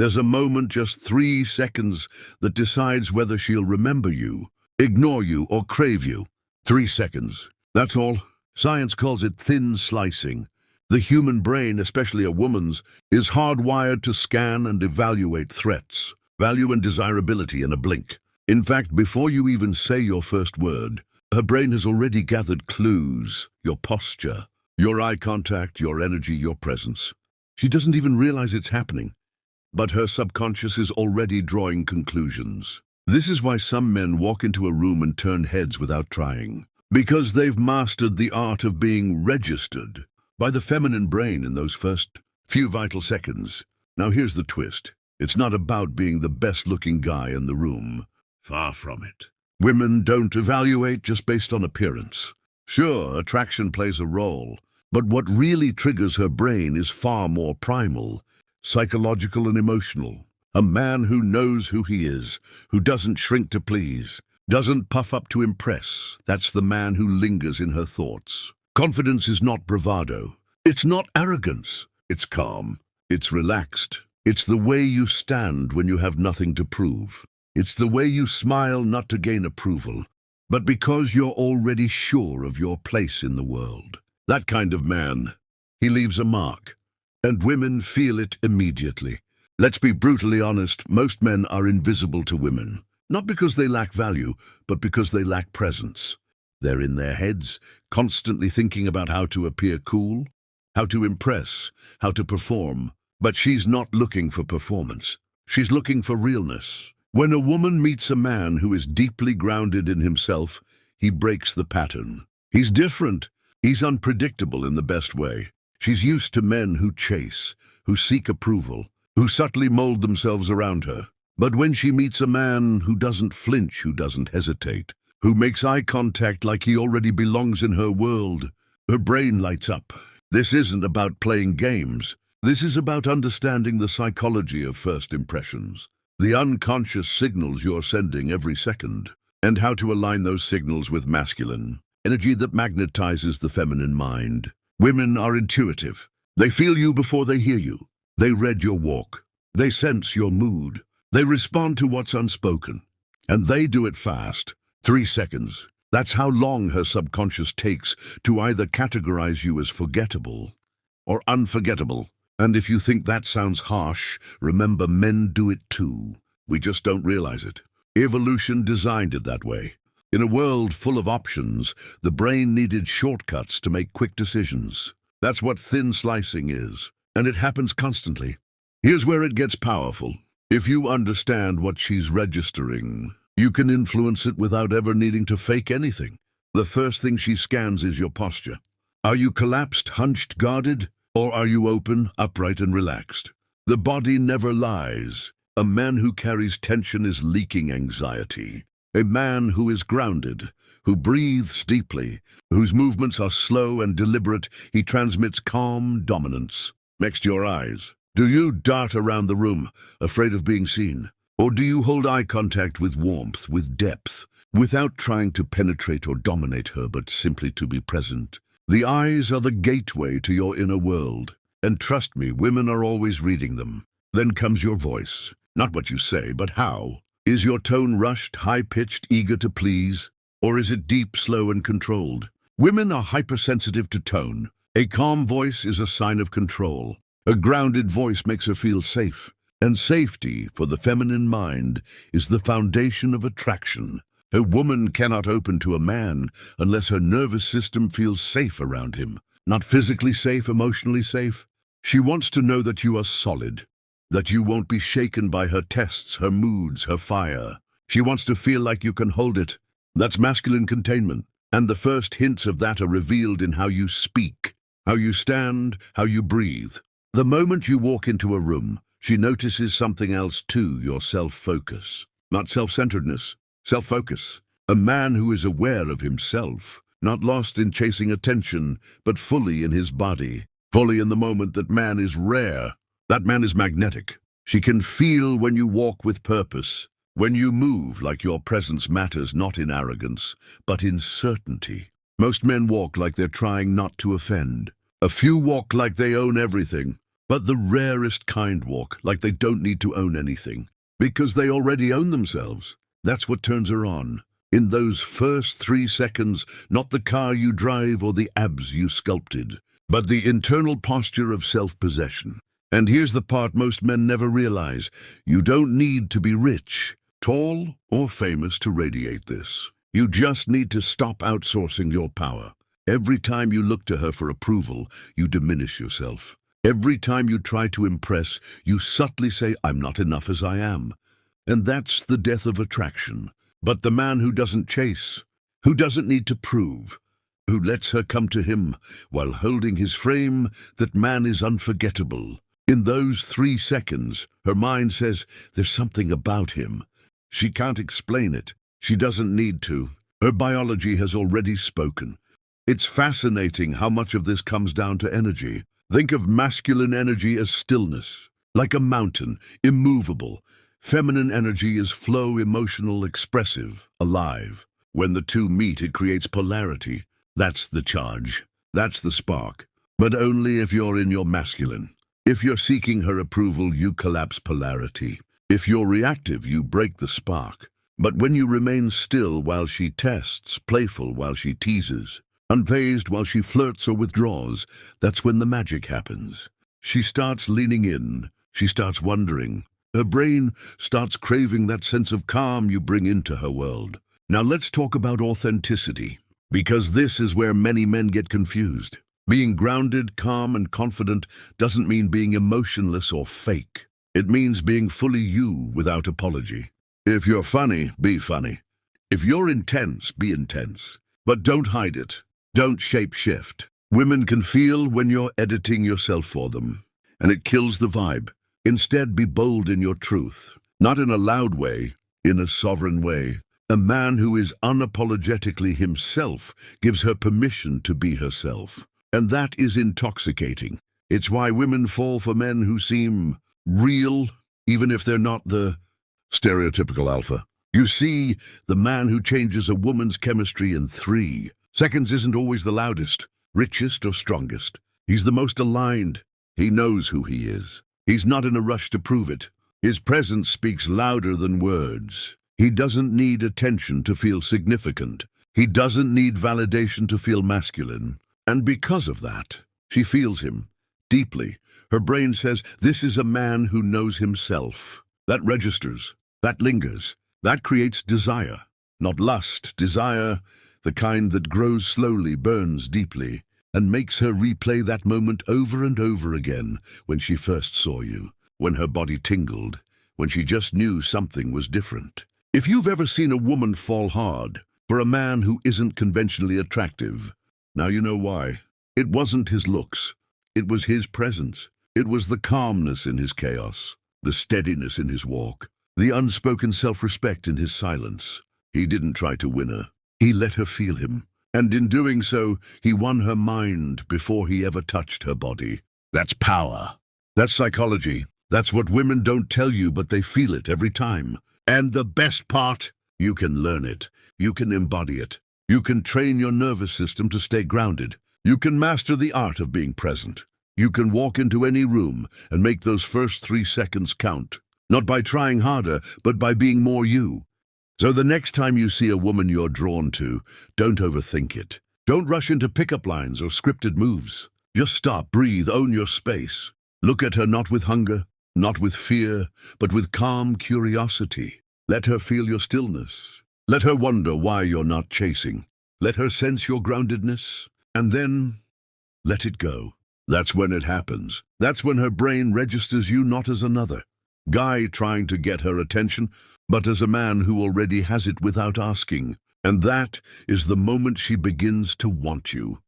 There's a moment, just 3 seconds, that decides whether she'll remember you, ignore you, or crave you. 3 seconds. That's all. Science calls it thin slicing. The human brain, especially a woman's, is hardwired to scan and evaluate threats, value and desirability in a blink. In fact, before you even say your first word, her brain has already gathered clues, your posture, your eye contact, your energy, your presence. She doesn't even realize it's happening, but her subconscious is already drawing conclusions. This is why some men walk into a room and turn heads without trying, because they've mastered the art of being registered by the feminine brain in those first few vital seconds. Now here's the twist. It's not about being the best-looking guy in the room. Far from it. Women don't evaluate just based on appearance. Sure, attraction plays a role, but what really triggers her brain is far more primal, psychological and emotional. A man who knows who he is, who doesn't shrink to please, doesn't puff up to impress. That's the man who lingers in her thoughts. Confidence is not bravado. It's not arrogance. It's calm. It's relaxed. It's the way you stand when you have nothing to prove. It's the way you smile not to gain approval, but because you're already sure of your place in the world. That kind of man, he leaves a mark, and women feel it immediately. Let's be brutally honest, most men are invisible to women, not because they lack value, but because they lack presence. They're in their heads, constantly thinking about how to appear cool, how to impress, how to perform. But she's not looking for performance. She's looking for realness. When a woman meets a man who is deeply grounded in himself, he breaks the pattern. He's different. He's unpredictable in the best way. She's used to men who chase, who seek approval, who subtly mold themselves around her. But when she meets a man who doesn't flinch, who doesn't hesitate, who makes eye contact like he already belongs in her world, her brain lights up. This isn't about playing games. This is about understanding the psychology of first impressions, the unconscious signals you're sending every second, and how to align those signals with masculine energy that magnetizes the feminine mind. Women are intuitive. They feel you before they hear you. They read your walk. They sense your mood. They respond to what's unspoken. And they do it fast. 3 seconds. That's how long her subconscious takes to either categorize you as forgettable or unforgettable. And if you think that sounds harsh, remember, men do it too. We just don't realize it. Evolution designed it that way. In a world full of options, the brain needed shortcuts to make quick decisions. That's what thin slicing is, and it happens constantly. Here's where it gets powerful. If you understand what she's registering, you can influence it without ever needing to fake anything. The first thing she scans is your posture. Are you collapsed, hunched, guarded? Or are you open, upright, and relaxed? The body never lies. A man who carries tension is leaking anxiety. A man who is grounded, who breathes deeply, whose movements are slow and deliberate, he transmits calm dominance. Next to your eyes. Do you dart around the room, afraid of being seen? Or do you hold eye contact with warmth, with depth, without trying to penetrate or dominate her, but simply to be present? The eyes are the gateway to your inner world, and trust me, women are always reading them. Then comes your voice. Not what you say, but how. Is your tone rushed, high-pitched, eager to please? Or is it deep, slow, and controlled? Women are hypersensitive to tone. A calm voice is a sign of control. A grounded voice makes her feel safe. And safety, for the feminine mind, is the foundation of attraction. A woman cannot open to a man unless her nervous system feels safe around him. Not physically safe, emotionally safe. She wants to know that you are solid, that you won't be shaken by her tests, her moods, her fire. She wants to feel like you can hold it. That's masculine containment. And the first hints of that are revealed in how you speak, how you stand, how you breathe. The moment you walk into a room, she notices something else too, your self-focus. Not self-centeredness, self-focus. A man who is aware of himself, not lost in chasing attention, but fully in his body, fully in the moment. That man is rare. That man is magnetic. She can feel when you walk with purpose, when you move like your presence matters, not in arrogance, but in certainty. Most men walk like they're trying not to offend. A few walk like they own everything. but the rarest kind walk, like they don't need to own anything, because they already own themselves. That's what turns her on. In those first 3 seconds, not the car you drive or the abs you sculpted, but the internal posture of self-possession. And here's the part most men never realize. You don't need to be rich, tall, or famous to radiate this. You just need to stop outsourcing your power. Every time you look to her for approval, you diminish yourself. Every time you try to impress, you subtly say, "I'm not enough as I am." And that's the death of attraction. But the man who doesn't chase, who doesn't need to prove, who lets her come to him while holding his frame, that man is unforgettable. In those 3 seconds, her mind says, there's something about him. She can't explain it. She doesn't need to. Her biology has already spoken. It's fascinating how much of this comes down to energy. Think of masculine energy as stillness, like a mountain, immovable. Feminine energy is flow, emotional, expressive, alive. When the two meet, it creates polarity. That's the charge. That's the spark. But only if you're in your masculine. If you're seeking her approval, you collapse polarity. If you're reactive, you break the spark. But when you remain still while she tests, playful while she teases, unfazed while she flirts or withdraws, that's when the magic happens. She starts leaning in. She starts wondering. Her brain starts craving that sense of calm you bring into her world. Now let's talk about authenticity, because this is where many men get confused. Being grounded, calm, and confident doesn't mean being emotionless or fake. It means being fully you without apology. If you're funny, be funny. If you're intense, be intense. But don't hide it. Don't shape-shift. Women can feel when you're editing yourself for them, and it kills the vibe. Instead, be bold in your truth, not in a loud way, in a sovereign way. A man who is unapologetically himself gives her permission to be herself. And that is intoxicating. It's why women fall for men who seem real, even if they're not the stereotypical alpha. You see, the man who changes a woman's chemistry in 3 seconds isn't always the loudest, richest, or strongest. He's the most aligned. He knows who he is. He's not in a rush to prove it. His presence speaks louder than words. He doesn't need attention to feel significant. He doesn't need validation to feel masculine. And because of that, she feels him deeply. Her brain says, this is a man who knows himself. That registers. That lingers. That creates desire. Not lust, desire, the kind that grows slowly, burns deeply, and makes her replay that moment over and over again, when she first saw you, when her body tingled, when she just knew something was different. If you've ever seen a woman fall hard for a man who isn't conventionally attractive, now you know why. It wasn't his looks. It was his presence. It was the calmness in his chaos, the steadiness in his walk, the unspoken self-respect in his silence. He didn't try to win her. He let her feel him. And in doing so, he won her mind before he ever touched her body. That's power. That's psychology. That's what women don't tell you, but they feel it every time. And the best part, you can learn it. You can embody it. You can train your nervous system to stay grounded. You can master the art of being present. You can walk into any room and make those first 3 seconds count. Not by trying harder, but by being more you. So the next time you see a woman you're drawn to, don't overthink it. Don't rush into pickup lines or scripted moves. Just stop, breathe, own your space. Look at her not with hunger, not with fear, but with calm curiosity. Let her feel your stillness. Let her wonder why you're not chasing. Let her sense your groundedness, and then let it go. That's when it happens. That's when her brain registers you not as another guy trying to get her attention, but as a man who already has it without asking. And that is the moment she begins to want you.